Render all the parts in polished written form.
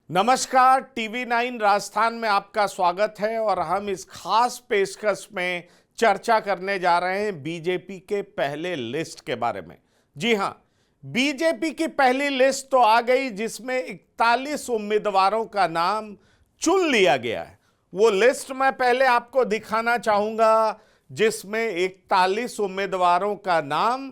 नमस्कार, टीवी 9 राजस्थान में आपका स्वागत है और हम इस खास पेशकश में चर्चा करने जा रहे हैं बीजेपी के पहले लिस्ट के बारे में। जी हां, बीजेपी की पहली लिस्ट तो आ गई जिसमें 41 उम्मीदवारों का नाम चुन लिया गया है। वो लिस्ट मैं पहले आपको दिखाना चाहूंगा जिसमें 41 उम्मीदवारों का नाम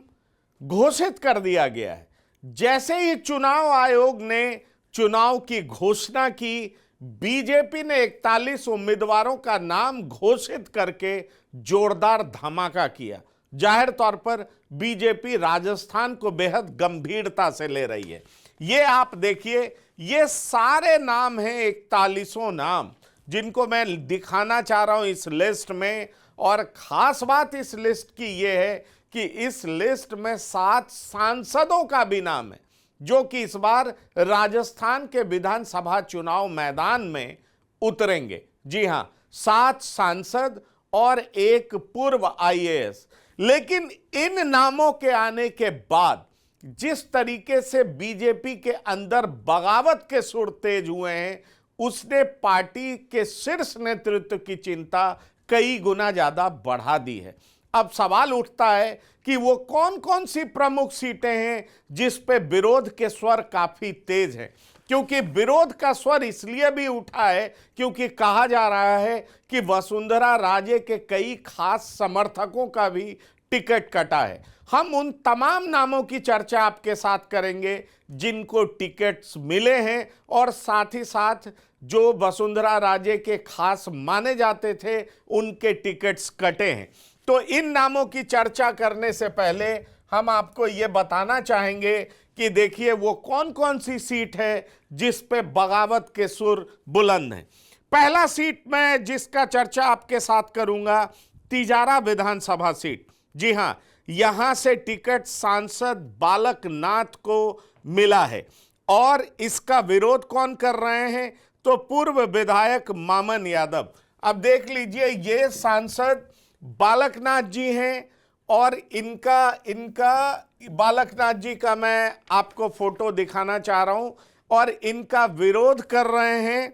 घोषित कर दिया गया है। जैसे ही चुनाव आयोग ने चुनाव की घोषणा की, बीजेपी ने 41 उम्मीदवारों का नाम घोषित करके जोरदार धमाका किया। जाहिर तौर पर बीजेपी राजस्थान को बेहद गंभीरता से ले रही है। ये आप देखिए, ये सारे नाम हैं, 41 नाम जिनको मैं दिखाना चाह रहा हूं इस लिस्ट में। और खास बात इस लिस्ट की यह है कि इस लिस्ट में 7 सांसदों का भी नाम है जो कि इस बार राजस्थान के विधानसभा चुनाव मैदान में उतरेंगे। जी हां, 7 सांसद और एक पूर्व आईएएस। लेकिन इन नामों के आने के बाद जिस तरीके से बीजेपी के अंदर बगावत के सुर तेज हुए हैं, उसने पार्टी के शीर्ष नेतृत्व की चिंता कई गुना ज्यादा बढ़ा दी है। अब सवाल उठता है कि वो कौन कौन सी प्रमुख सीटें हैं जिस पे विरोध के स्वर काफी तेज हैं। क्योंकि विरोध का स्वर इसलिए भी उठा है क्योंकि कहा जा रहा है कि वसुंधरा राजे के कई खास समर्थकों का भी टिकट कटा है। हम उन तमाम नामों की चर्चा आपके साथ करेंगे जिनको टिकट्स मिले हैं और साथ ही साथ जो वसुंधरा राजे के खास माने जाते थे उनके टिकट्स कटे हैं। तो इन नामों की चर्चा करने से पहले हम आपको ये बताना चाहेंगे कि देखिए वो कौन कौन सी सीट है जिस पे बगावत के सुर बुलंद हैं। पहला सीट मैं जिसका चर्चा आपके साथ करूंगा, तिजारा विधानसभा सीट। जी हां, यहां से टिकट सांसद बालक नाथ को मिला है और इसका विरोध कौन कर रहे हैं? तो पूर्व विधायक मामन यादव। अब देख लीजिए, ये सांसद बालकनाथ जी हैं और इनका बालकनाथ जी का मैं आपको फोटो दिखाना चाह रहा हूं और इनका विरोध कर रहे हैं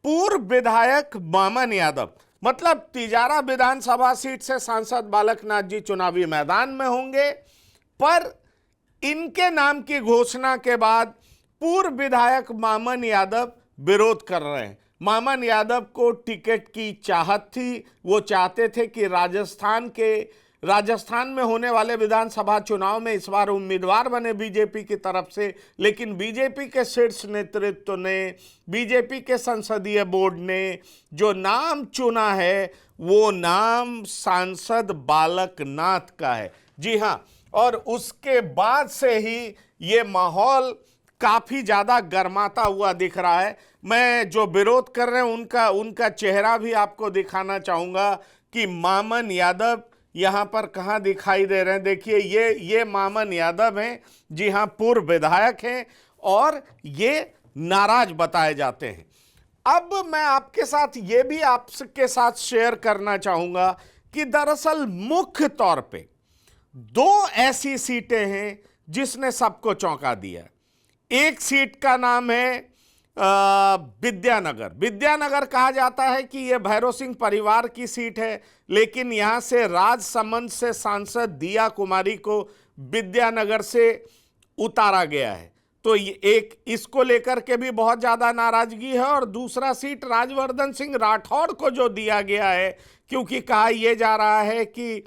पूर्व विधायक मामन यादव। मतलब तिजारा विधानसभा सीट से सांसद बालकनाथ जी चुनावी मैदान में होंगे, पर इनके नाम की घोषणा के बाद पूर्व विधायक मामन यादव विरोध कर रहे हैं। मामन यादव को टिकट की चाहत थी, वो चाहते थे कि राजस्थान में होने वाले विधानसभा चुनाव में इस बार उम्मीदवार बने बीजेपी की तरफ से। लेकिन बीजेपी के शीर्ष नेतृत्व ने, बीजेपी के संसदीय बोर्ड ने जो नाम चुना है वो नाम सांसद बालकनाथ का है। जी हां, और उसके बाद से ही ये माहौल काफी ज्यादा गर्माता हुआ दिख रहा है। मैं जो विरोध कर रहे हैं उनका चेहरा भी आपको दिखाना चाहूंगा कि मामन यादव यहां पर कहां दिखाई दे रहे हैं। देखिए, ये मामन यादव हैं। जी हां, पूर्व विधायक हैं और ये नाराज बताए जाते हैं। अब मैं आपके साथ ये भी आपके साथ शेयर करना चाहूंगा कि दरअसल मुख्य तौर पे 2 ऐसी सीटें हैं जिसने सबको चौंका दिया। एक सीट का नाम है विद्यानगर। विद्यानगर कहा जाता है कि यह भैरव सिंह परिवार की सीट है, लेकिन यहां से राजसमंद से सांसद दिया कुमारी को विद्यानगर से उतारा गया है। तो एक इसको लेकर के भी बहुत ज्यादा नाराजगी है। और दूसरा सीट राजवर्धन सिंह राठौड़ को जो दिया गया है, क्योंकि कहा यह जा रहा है कि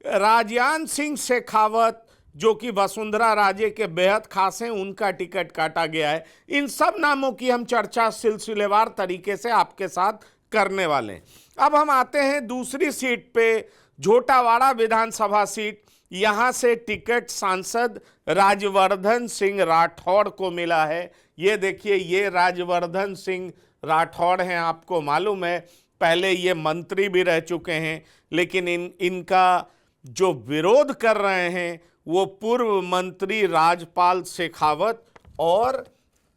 राजयान सिंह शेखावत जो कि वसुंधरा राजे के बेहद खास हैं, उनका टिकट काटा गया है। इन सब नामों की हम चर्चा सिलसिलेवार तरीके से आपके साथ करने वाले हैं। अब हम आते हैं दूसरी सीट पे, झोटावाड़ा विधानसभा सीट। यहां से टिकट सांसद राजवर्धन सिंह राठौड़ को मिला है। ये देखिए, ये राजवर्धन सिंह राठौड़ हैं। आपको मालूम है पहले ये मंत्री भी रह चुके हैं, लेकिन इनका जो विरोध कर रहे हैं वो पूर्व मंत्री राजपाल शेखावत और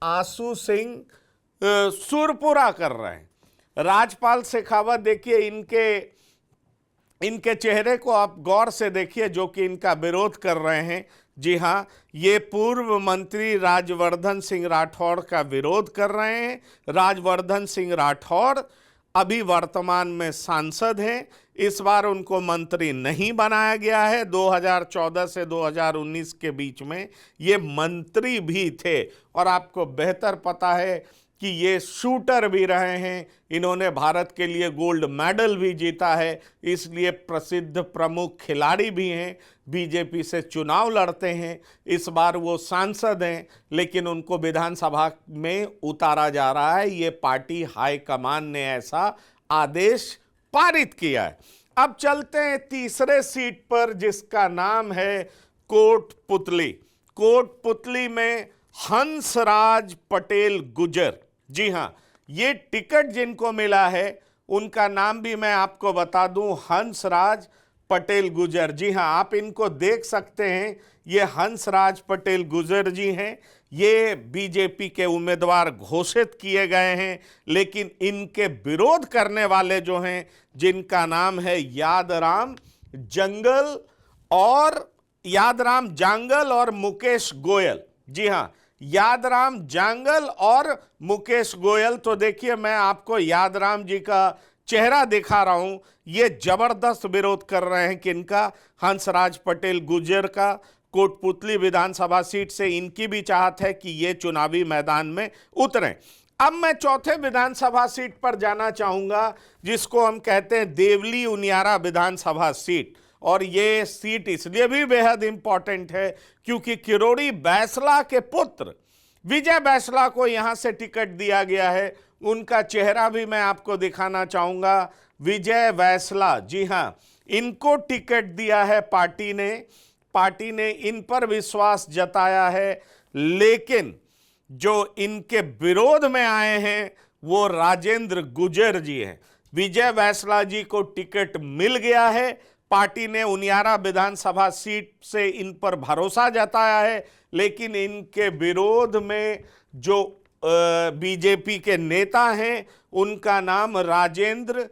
आशु सिंह सुरपुरा कर रहे हैं। राजपाल शेखावत, देखिए इनके चेहरे को आप गौर से देखिए, जो कि इनका विरोध कर रहे हैं। जी हाँ, ये पूर्व मंत्री राजवर्धन सिंह राठौड़ का विरोध कर रहे हैं। राजवर्धन सिंह राठौड़ अभी वर्तमान में सांसद हैं। इस बार उनको मंत्री नहीं बनाया गया है। 2014 से 2019 के बीच में ये मंत्री भी थे और आपको बेहतर पता है कि ये शूटर भी रहे हैं। इन्होंने भारत के लिए गोल्ड मेडल भी जीता है, इसलिए प्रसिद्ध प्रमुख खिलाड़ी भी हैं। बीजेपी से चुनाव लड़ते हैं। इस बार वो सांसद हैं, लेकिन उनको विधानसभा में उतारा जा रहा है। ये पार्टी हाईकमान ने ऐसा आदेश पारित किया है। अब चलते हैं तीसरे सीट पर, जिसका नाम है कोटपुतली। कोटपुतली में हंसराज पटेल गुर्जर। जी हां, ये टिकट जिनको मिला है उनका नाम भी मैं आपको बता दूं, हंसराज पटेल गुर्जर। जी हां, आप इनको देख सकते हैं। ये हंसराज पटेल गुर्जर जी हैं। ये बीजेपी के उम्मीदवार घोषित किए गए हैं, लेकिन इनके विरोध करने वाले जो हैं, जिनका नाम है यादराम जांगल और मुकेश गोयल। जी हां, यादराम जांगल और मुकेश गोयल। तो देखिए, मैं आपको यादराम जी का चेहरा दिखा रहा हूं। ये जबरदस्त विरोध कर रहे हैं किनका? हंसराज पटेल गुर्जर का। कोटपुतली विधानसभा सीट से इनकी भी चाहत है कि ये चुनावी मैदान में उतरें। अब मैं चौथे विधानसभा सीट पर जाना चाहूंगा, जिसको हम कहते हैं देवली उनियारा विधानसभा सीट। और ये सीट इसलिए भी बेहद इंपॉर्टेंट है क्योंकि किरोड़ी बैंसला के पुत्र विजय बैंसला को यहां से टिकट दिया गया है। उनका चेहरा भी मैं आपको दिखाना चाहूंगा। विजय बैंसला, जी हां, इनको टिकट दिया है पार्टी ने इन पर विश्वास जताया है। लेकिन जो इनके विरोध में आए हैं वो राजेंद्र गुर्जर जी हैं। विजय बैंसला जी को टिकट मिल गया है। पार्टी ने उनियारा विधानसभा सीट से इन पर भरोसा जताया है, लेकिन इनके विरोध में जो बीजेपी के नेता हैं उनका नाम राजेंद्र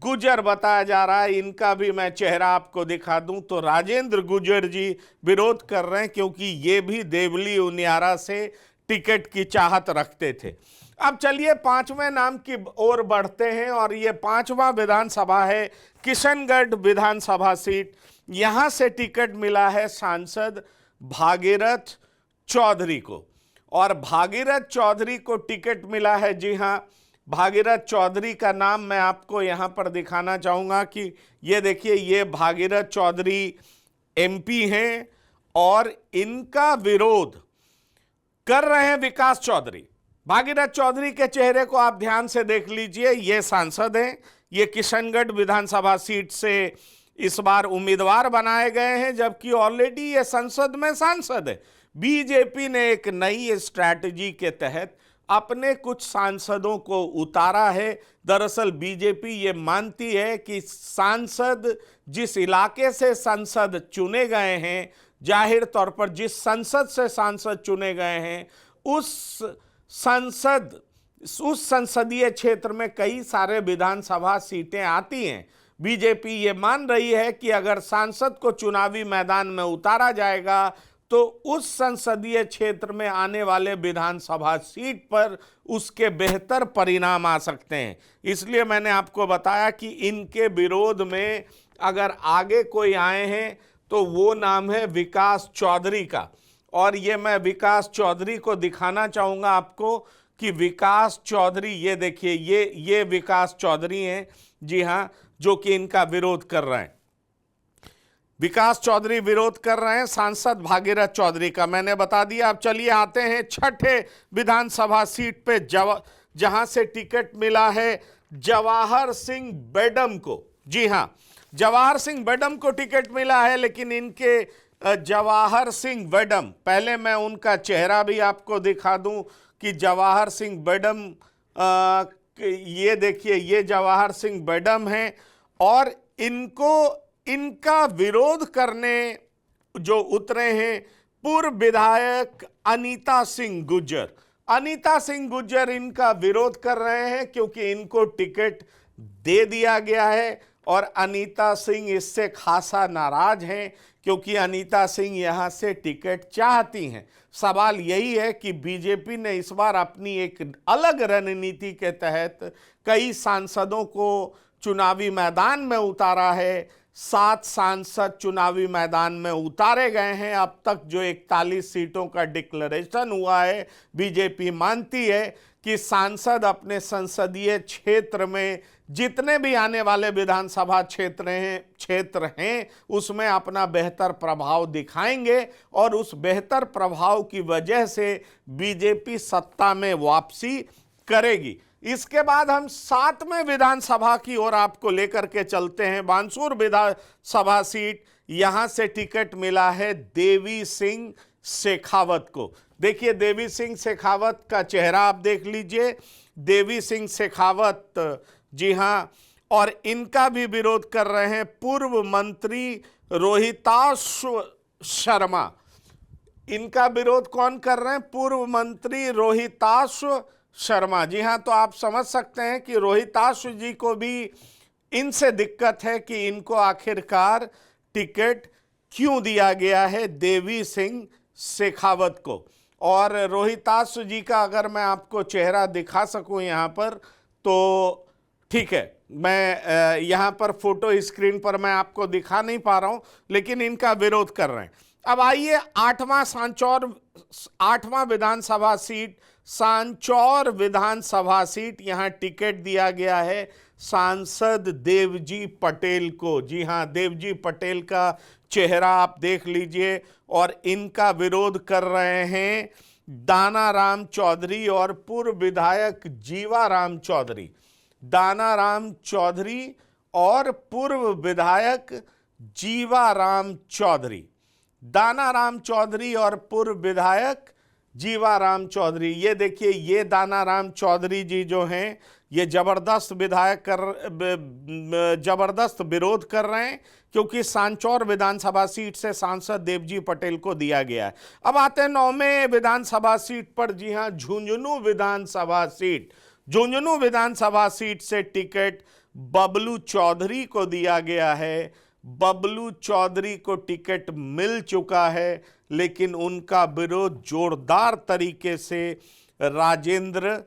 गुर्जर बताया जा रहा है। इनका भी मैं चेहरा आपको दिखा दूं तो राजेंद्र गुर्जर जी विरोध कर रहे हैं, क्योंकि ये भी देवली उनियारा से टिकट की चाहत रखते थे। अब चलिए पांचवें नाम की ओर बढ़ते हैं, और ये पांचवा विधानसभा है किशनगढ़ विधानसभा सीट। यहां से टिकट मिला है सांसद भागीरथ चौधरी को, और भागीरथ चौधरी को टिकट मिला है। जी हां, भागीरथ चौधरी का नाम मैं आपको यहां पर दिखाना चाहूंगा कि ये देखिए, ये भागीरथ चौधरी एमपी हैं और इनका विरोध कर रहे हैं विकास चौधरी। भागीरथ चौधरी के चेहरे को आप ध्यान से देख लीजिए। ये सांसद हैं, ये किशनगढ़ विधानसभा सीट से इस बार उम्मीदवार बनाए गए हैं, जबकि ऑलरेडी ये संसद में सांसद है। बीजेपी ने एक नई स्ट्रैटेजी के तहत अपने कुछ सांसदों को उतारा है। दरअसल बीजेपी ये मानती है कि सांसद जिस इलाके से सांसद चुने गए हैं, जाहिर तौर पर जिस संसद से सांसद चुने गए हैं, उस संसदीय क्षेत्र में कई सारे विधानसभा सीटें आती हैं। बीजेपी ये मान रही है कि अगर सांसद को चुनावी मैदान में उतारा जाएगा तो उस संसदीय क्षेत्र में आने वाले विधानसभा सीट पर उसके बेहतर परिणाम आ सकते हैं। इसलिए मैंने आपको बताया कि इनके विरोध में अगर आगे कोई आए हैं तो वो नाम है विकास चौधरी का। और ये मैं विकास चौधरी को दिखाना चाहूँगा आपको कि विकास चौधरी, ये देखिए, ये विकास चौधरी हैं। जी हाँ, जो कि इनका विरोध कर रहे हैं। विकास चौधरी विरोध कर रहे हैं सांसद भागीरथ चौधरी का, मैंने बता दिया। अब चलिए आते हैं छठे विधानसभा सीट पे, जहां से टिकट मिला है जवाहर सिंह बेडम को। जी हां, जवाहर सिंह बेडम को टिकट मिला है, लेकिन इनके जवाहर सिंह बेडम, पहले मैं उनका चेहरा भी आपको दिखा दूं कि जवाहर सिंह बेडम, ये देखिए, ये जवाहर सिंह बेडम हैं। और इनका विरोध करने जो उतरे हैं पूर्व विधायक अनीता सिंह गुर्जर। अनीता सिंह गुर्जर इनका विरोध कर रहे हैं क्योंकि इनको टिकट दे दिया गया है, और अनीता सिंह इससे खासा नाराज हैं क्योंकि अनीता सिंह यहां से टिकट चाहती हैं। सवाल यही है कि बीजेपी ने इस बार अपनी एक अलग रणनीति के तहत कई सांसदों को चुनावी मैदान में उतारा है। 7 सांसद चुनावी मैदान में उतारे गए हैं। अब तक जो 41 सीटों का डिक्लेरेशन हुआ है, बीजेपी मानती है कि सांसद अपने संसदीय क्षेत्र में जितने भी आने वाले विधानसभा क्षेत्र हैं उसमें अपना बेहतर प्रभाव दिखाएंगे और उस बेहतर प्रभाव की वजह से बीजेपी सत्ता में वापसी करेगी। इसके बाद हम 7वें विधानसभा की ओर आपको लेकर के चलते हैं। बानसूर विधानसभा सीट, यहां से टिकट मिला है देवी सिंह शेखावत को। देखिए देवी सिंह शेखावत का चेहरा आप देख लीजिए। देवी सिंह शेखावत, जी हां, और इनका भी विरोध कर रहे हैं पूर्व मंत्री रोहिताश शर्मा। इनका विरोध कौन कर रहे हैं? पूर्व मंत्री रोहिताश शर्मा। जी हां, तो आप समझ सकते हैं कि रोहिताश जी को भी इनसे दिक्कत है कि इनको आखिरकार टिकट क्यों दिया गया है देवी सिंह शेखावत को। और रोहिताश जी का अगर मैं आपको चेहरा दिखा सकूं यहां पर तो ठीक है, मैं यहां पर फोटो स्क्रीन पर मैं आपको दिखा नहीं पा रहा हूं, लेकिन इनका विरोध कर रहे हैं। अब आइए 8वां विधानसभा सीट, सांचौर विधानसभा सीट, यहां टिकट दिया गया है सांसद देवजी पटेल को। जी हां, देवजी पटेल का चेहरा आप देख लीजिए। और इनका विरोध कर रहे हैं दानाराम चौधरी और पूर्व विधायक जीवाराम चौधरी। दानाराम चौधरी और पूर्व विधायक जीवाराम चौधरी। दानाराम चौधरी और पूर्व विधायक जीवाराम चौधरी। ये देखिए, ये दानाराम चौधरी जी जो हैं ये जबरदस्त जबरदस्त विरोध कर रहे हैं क्योंकि सांचौर विधानसभा सीट से सांसद देवजी पटेल को दिया गया है। अब आते हैं 9वें विधानसभा सीट पर। जी हां, झुंझुनू विधानसभा सीट। झुंझुनू विधानसभा सीट से टिकट बबलू चौधरी को दिया गया है। बबलू चौधरी को टिकट मिल चुका है, लेकिन उनका विरोध जोरदार तरीके से राजेंद्र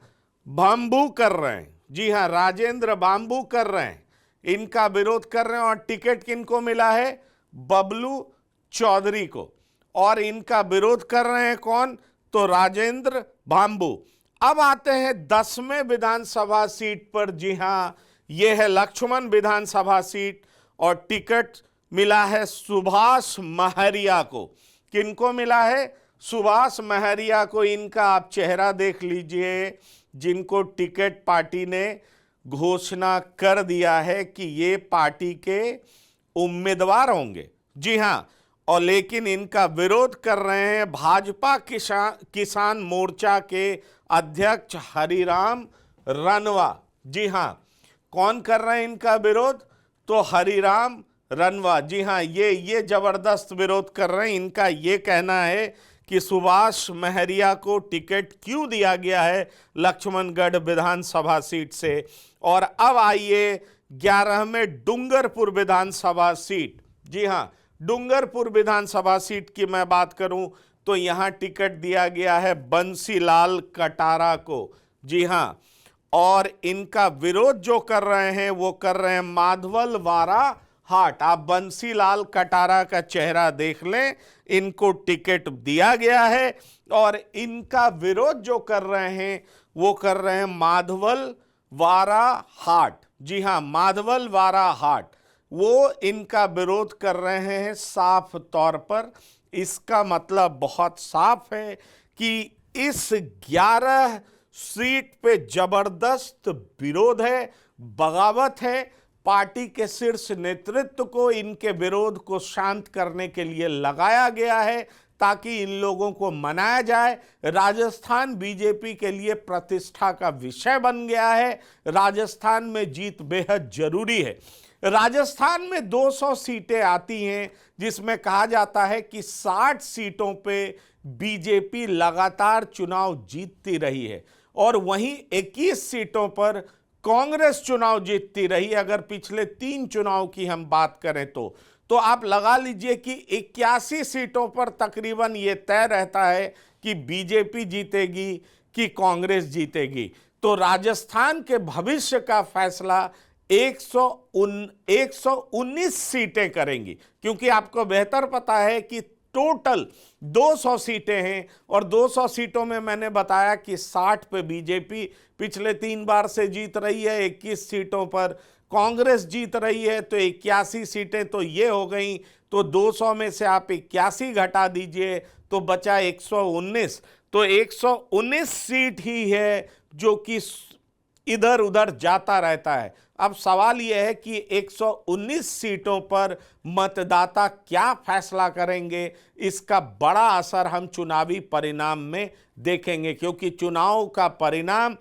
बांबू कर रहे हैं। जी हां, राजेंद्र बांबू कर रहे हैं, इनका विरोध कर रहे हैं। और टिकट किनको मिला है? बबलू चौधरी को। और इनका विरोध कर रहे हैं कौन? तो राजेंद्र बांबू। अब आते हैं 10वें विधानसभा सीट पर। जी हां, यह है लक्ष्मण विधानसभा सीट और टिकट मिला है सुभाष महरिया को। किनको मिला है? सुभाष महरिया को। इनका आप चेहरा देख लीजिए, जिनको टिकट पार्टी ने घोषणा कर दिया है कि ये पार्टी के उम्मीदवार होंगे। जी हां, और लेकिन इनका विरोध कर रहे हैं भाजपा किसान मोर्चा के अध्यक्ष हरिराम रनवा। जी हां, कौन कर रहे हैं इनका विरोध? तो हरिराम रनवा। जी हां, ये जबरदस्त विरोध कर रहे हैं। इनका ये कहना है कि सुभाष महरिया को टिकट क्यों दिया गया है लक्ष्मणगढ़ विधानसभा सीट से। और अब आइए 11वें डूंगरपुर विधानसभा सीट। जी हां, डूंगरपुर विधानसभा सीट की मैं बात करूं तो यहां टिकट दिया गया है बंसीलाल कटारा को। जी हां, और इनका विरोध जो कर रहे हैं वो कर रहे हैं माधवल वारा हाट। आप बंसीलाल कटारा का चेहरा देख लें, इनको टिकट दिया गया है। और इनका विरोध जो कर रहे हैं वो कर रहे हैं माधवल वारा हाट। जी हां, माधवल वारा हाट, वो इनका विरोध कर रहे हैं साफ तौर पर। इसका मतलब बहुत साफ है कि इस 11 सीट पे जबरदस्त विरोध है, बगावत है। पार्टी के शीर्ष नेतृत्व को इनके विरोध को शांत करने के लिए लगाया गया है ताकि इन लोगों को मनाया जाए। राजस्थान बीजेपी के लिए प्रतिष्ठा का विषय बन गया है। राजस्थान में जीत बेहद जरूरी है। राजस्थान में 200 सीटें आती हैं, जिसमें कहा जाता है कि 60 सीटों पे बीजेपी लगातार चुनाव जीतती रही है और वहीं 21 सीटों पर कांग्रेस चुनाव जीतती रही। अगर पिछले 3 चुनाव की हम बात करें तो तो आप लगा लीजिए कि 81 सीटों पर तकरीबन ये तय रहता है कि बीजेपी जीतेगी कि कांग्रेस जीतेगी। तो राजस्थान के भविष्य का फैसला 119 सीटें करेंगी, क्योंकि आपको बेहतर पता है कि टोटल 200 सीटें हैं और 200 सीटों में मैंने बताया कि 60 पे बीजेपी पिछले 3 बार से जीत रही है, 21 सीटों पर कांग्रेस जीत रही है, तो 81 सीटें तो ये हो गई। तो 200 में से आप 81 घटा दीजिए तो बचा 119। तो 119 सीट ही है जो कि इधर उधर जाता रहता है। अब सवाल यह है कि 119 सीटों पर मतदाता क्या फैसला करेंगे, इसका बड़ा असर हम चुनावी परिणाम में देखेंगे, क्योंकि चुनाव का परिणाम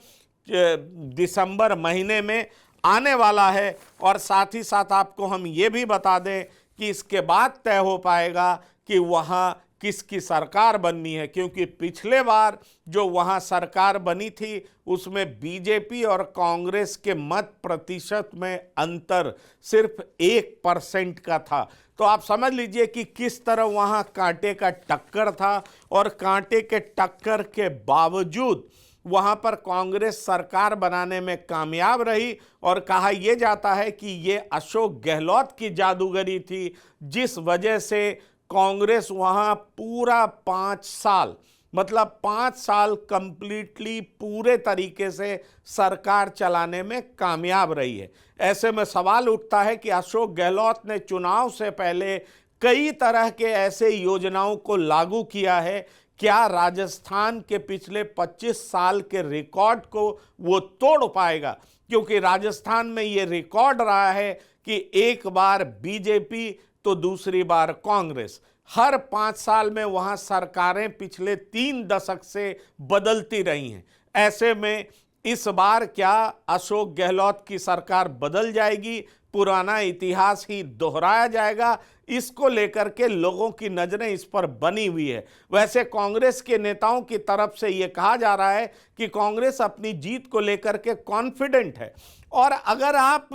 दिसंबर महीने में आने वाला है। और साथ ही साथ आपको हम ये भी बता दें कि इसके बाद तय हो पाएगा कि वहाँ किसकी सरकार बननी है, क्योंकि पिछले बार जो वहाँ सरकार बनी थी उसमें बीजेपी और कांग्रेस के मत प्रतिशत में अंतर सिर्फ 1% का था। तो आप समझ लीजिए कि किस तरह वहाँ कांटे का टक्कर था, और कांटे के टक्कर के बावजूद वहां पर कांग्रेस सरकार बनाने में कामयाब रही। और कहा यह जाता है कि ये अशोक गहलोत की जादूगरी थी, जिस वजह से कांग्रेस वहां पूरा 5 साल, मतलब 5 साल कंप्लीटली पूरे तरीके से सरकार चलाने में कामयाब रही है। ऐसे में सवाल उठता है कि अशोक गहलोत ने चुनाव से पहले कई तरह के ऐसे योजनाओं को लागू किया है, क्या राजस्थान के पिछले 25 साल के रिकॉर्ड को वो तोड़ पाएगा? क्योंकि राजस्थान में ये रिकॉर्ड रहा है कि एक बार बीजेपी तो दूसरी बार कांग्रेस, हर 5 साल में वहां सरकारें पिछले 3 दशक से बदलती रही हैं। ऐसे में इस बार क्या अशोक गहलोत की सरकार बदल जाएगी, पुराना इतिहास ही दोहराया जाएगा? इसको लेकर के लोगों की नजरें इस पर बनी हुई है। वैसे कांग्रेस के नेताओं की तरफ से यह कहा जा रहा है कि कांग्रेस अपनी जीत को लेकर के कॉन्फिडेंट है। और अगर आप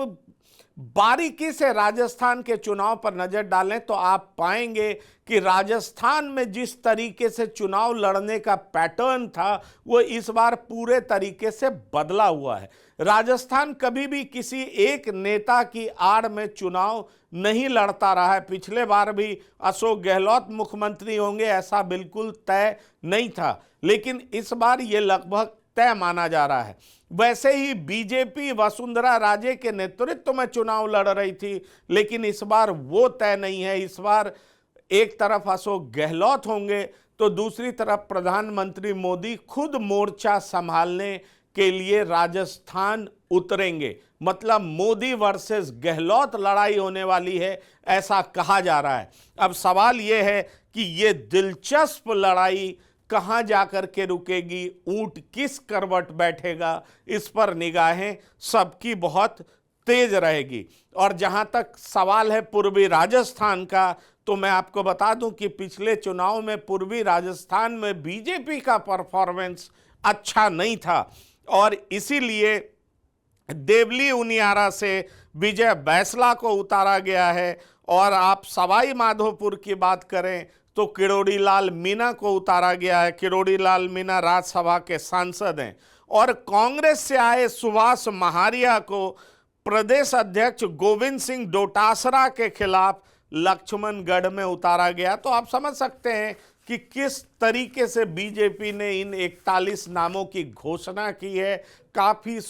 बारीकी से राजस्थान के चुनाव पर नजर डालें तो आप पाएंगे कि राजस्थान में जिस तरीके से चुनाव लड़ने का पैटर्न था वो इस बार पूरे तरीके से बदला हुआ है। राजस्थान कभी भी किसी एक नेता की आड़ में चुनाव नहीं लड़ता रहा है। पिछले बार भी अशोक गहलोत मुख्यमंत्री होंगे ऐसा बिल्कुल तय नहीं था, लेकिन इस बार ये लगभग तय माना जा रहा है। वैसे ही बीजेपी वसुंधरा राजे के नेतृत्व में चुनाव लड़ रही थी, लेकिन इस बार वो तय नहीं है। इस बार एक तरफ अशोक गहलोत होंगे तो दूसरी तरफ प्रधानमंत्री मोदी खुद मोर्चा संभालने के लिए राजस्थान उतरेंगे। मतलब मोदी वर्सेस गहलोत लड़ाई होने वाली है ऐसा कहा जा रहा है। अब सवाल यह है कि ये दिलचस्प लड़ाई कहां जाकर के रुकेगी, ऊंट किस करवट बैठेगा, इस पर निगाहें सबकी बहुत तेज रहेगी। और जहां तक सवाल है पूर्वी राजस्थान का, तो मैं आपको बता दूं कि पिछले चुनाव में पूर्वी राजस्थान में बीजेपी का परफॉर्मेंस अच्छा नहीं था और इसीलिए देवली उनियारा से विजय बैंसला को उतारा गया है। और आप सवाई माधोपुर की बात करें तो किरोड़ी लाल मीणा को उतारा गया है। किरोड़ी लाल मीणा राज्यसभा के सांसद हैं। और कांग्रेस से आए सुभाष महारिया को प्रदेश अध्यक्ष गोविंद सिंह डोटासरा के खिलाफ लक्ष्मणगढ़ में उतारा गया। तो आप समझ सकते हैं कि किस तरीके से बीजेपी ने इन 41 नामों की घोषणा की है। काफी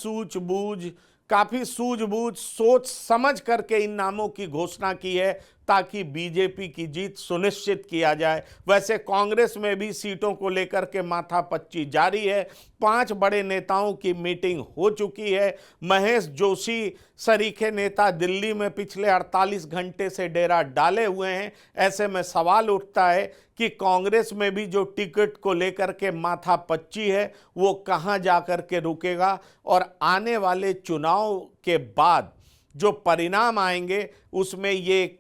सूझबूझ सोच समझ करके इन नामों की घोषणा की है ताकि बीजेपी की जीत सुनिश्चित किया जाए। वैसे कांग्रेस में भी सीटों को लेकर के माथापच्ची जारी है। 5 बड़े नेताओं की मीटिंग हो चुकी है। महेश जोशी सरीखे नेता दिल्ली में पिछले 48 घंटे से डेरा डाले हुए हैं। ऐसे में सवाल उठता है कि कांग्रेस में भी जो टिकट को लेकर के माथापच्ची है वो कहां जाकर के रुकेगा और आने वाले चुनाव के बाद जो परिणाम आएंगे उसमें ये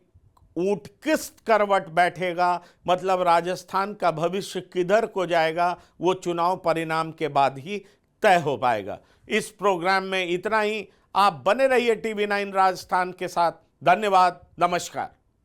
ऊंट किस करवट बैठेगा, मतलब राजस्थान का भविष्य किधर को जाएगा, वो चुनाव परिणाम के बाद ही तय हो पाएगा। इस प्रोग्राम में इतना ही। आप बने रहिए टीवी 9 राजस्थान के साथ। धन्यवाद, नमस्कार।